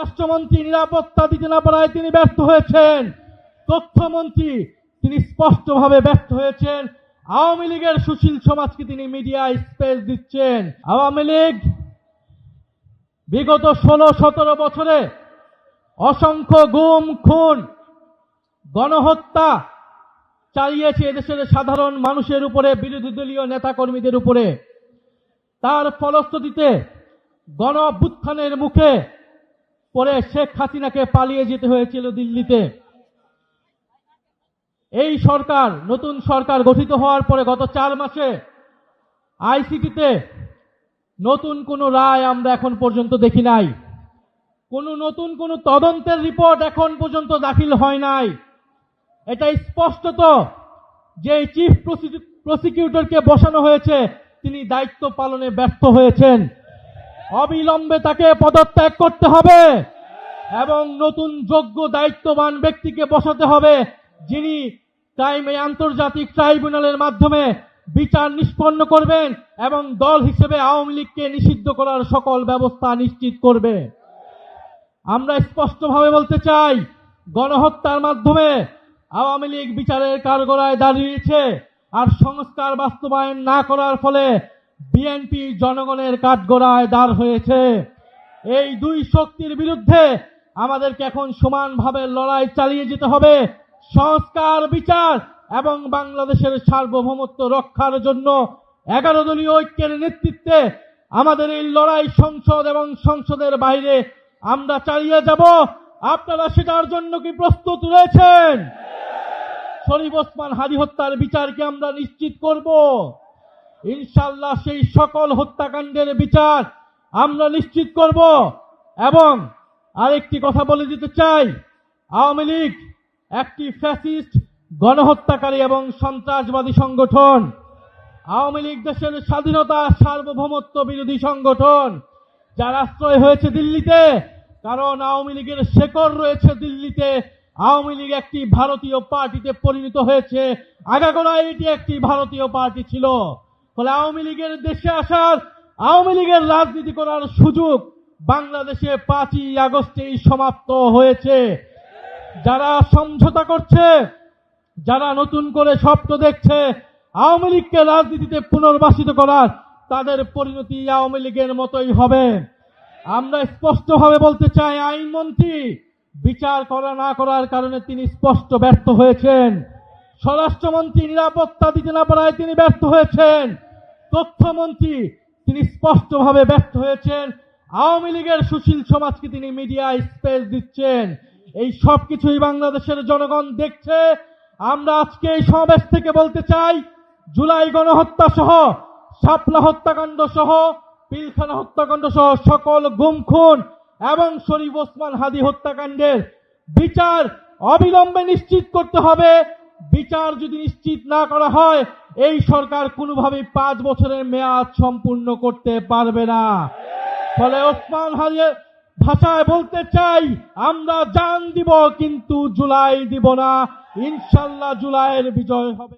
স্বরাষ্ট্রমন্ত্রী নিরাপত্তা দিতে না পারায় তিনি ব্যর্থ হয়েছেন। তথ্যমন্ত্রী তিনি স্পষ্টভাবে ব্যর্থ হয়েছেন। আওয়ামী লীগের সুশীল সমাজকে তিনি মিডিয়ায় স্পেস দিচ্ছেন। আওয়ামী লীগ বিগত 16-17 বছরে অসংখ্য গুম খুন গণহত্যা চালিয়েছে এদেশের সাধারণ মানুষের উপরে, বিরোধী দলীয় নেতাকর্মীদের উপরে। তার ফলশ্রুতিতে গণ অভ্যুত্থানের মুখে পরে শেখ হাসিনাকে পালিয়ে যেতে হয়েছিল দিল্লিতে। এই সরকার, নতুন সরকার গঠিত হওয়ার পরে গত 4 মাসে আইসিটিতে নতুন কোনো রায় আমরা এখন পর্যন্ত দেখি নাই। নতুন কোনো তদন্তের রিপোর্ট এখন পর্যন্ত দাখিল হয় নাই। এটা স্পষ্টত যে চিফ প্রসিকিউটরকে বসানো হয়েছে তিনি দায়িত্ব পালনে ব্যর্থ হয়েছেন। অবিলম্বে তাকে পদত্যাগ করতে হবে এবং নতুন যোগ্য দায়িত্ববান ব্যক্তিকে বসাতে হবে, যিনি আন্তর্জাতিক ট্রাইব্যুনালের মাধ্যমে বিচার নিষ্পন্ন করবেন এবং দল হিসেবে আওয়ামী লীগকে নিষিদ্ধ করার সকল ব্যবস্থা নিশ্চিত করবে। আমরা স্পষ্টভাবে বলতে চাই, গণহত্যার মাধ্যমে আওয়ামী লীগ বিচারের কাঠগড়ায় দাঁড়িয়েছে, আর সংস্কার বাস্তবায়ন না করার ফলে বিএনপি জনগণের কাঠগড়ায় দাঁড় হয়েছে। এই দুই শক্তির বিরুদ্ধে আমাদেরকে এখন সমানভাবে লড়াই চালিয়ে যেতে হবে। সংস্কার, বিচার এবং বাংলাদেশের সার্বভৌমত্ব রক্ষার জন্য 11 দলীয় ঐক্যের নেতৃত্বে আমাদের এই লড়াই সংসদ এবং সংসদের বাইরে আমরা চালিয়ে যাব। আপনারা সেটার জন্য কি প্রস্তুত রয়েছেন? শরীফ ওসমান হাদী হত্যার বিচারকে আমরা নিশ্চিত করব ইনশাআল্লাহ। সেই সকল হত্যাকাণ্ডের বিচার আমরা নিশ্চিত করব। এবং আরেকটি কথা বলে দিতে চাই, আওয়ামী লীগ একটি ফ্যাসিস্ট, গণহত্যাকারী এবং সন্ত্রাসবাদী সংগঠন। আওয়ামী লীগ দেশের স্বাধীনতা, সার্বভৌমত্ব বিরোধী সংগঠন, যার আশ্রয় হয়েছে দিল্লিতে। কারণ আওয়ামী লীগের শেকড় রয়েছে দিল্লিতে। আওয়ামী লীগ একটি ভারতীয় পার্টিতে পরিণত হয়েছে, আগাগোড়ায় এটি একটি ভারতীয় পার্টি ছিল। ফলে আওয়ামী লীগের দেশে আসার, আওয়ামী লীগের রাজনীতি করার সুযোগ বাংলাদেশে 5ই আগস্টেই সমাপ্ত হয়েছে। যারা সমঝোতা করছে, যারা নতুন করে স্বপ্ন দেখছে আওয়ামী লীগকে রাজনীতিতে পুনর্বাসিত করার, তাদের পরিণতি আওয়ামী লীগের মতোই হবে। আমরা স্পষ্টভাবে বলতে চাই, আইনমন্ত্রী বিচার করা না করার কারণে তিনি স্পষ্ট ব্যর্থ হয়েছেন। স্বরাষ্ট্রমন্ত্রী নিরাপত্তা দিতে না পারায় তিনি ব্যর্থ হয়েছেন। তথ্যমন্ত্রী তিনি স্পষ্টভাবে ব্যর্থ হয়েছেন। আওয়ামী লীগের সুশীল সমাজকে তিনি মিডিয়ায় স্পেস দিচ্ছেন। এই সব কিছুই বাংলাদেশের জনগণ দেখছে। আমরা আজকে এই সমাবেশ থেকে বলতে চাই, জুলাই গণহত্যা সহ, শাপলা হত্যাকাণ্ড সহ, পিলখানা হত্যাকাণ্ড সহ সকল গুম খুন এবং শরীফ ওসমান হাদী হত্যাকাণ্ডের বিচার অবিলম্বে নিশ্চিত করতে হবে। বিচার যদি নিশ্চিত না করা হয়, এই সরকার কোনোভাবেই 5 বছরের মেয়াদ সম্পূর্ণ করতে পারবে না। ফলে ওসমান হাদীর ভাষায় বলতে চাই, আমরা জান দিব কিন্তু জুলাই দিব না। ইনশাআল্লাহ জুলাইয়ের বিজয় হবে।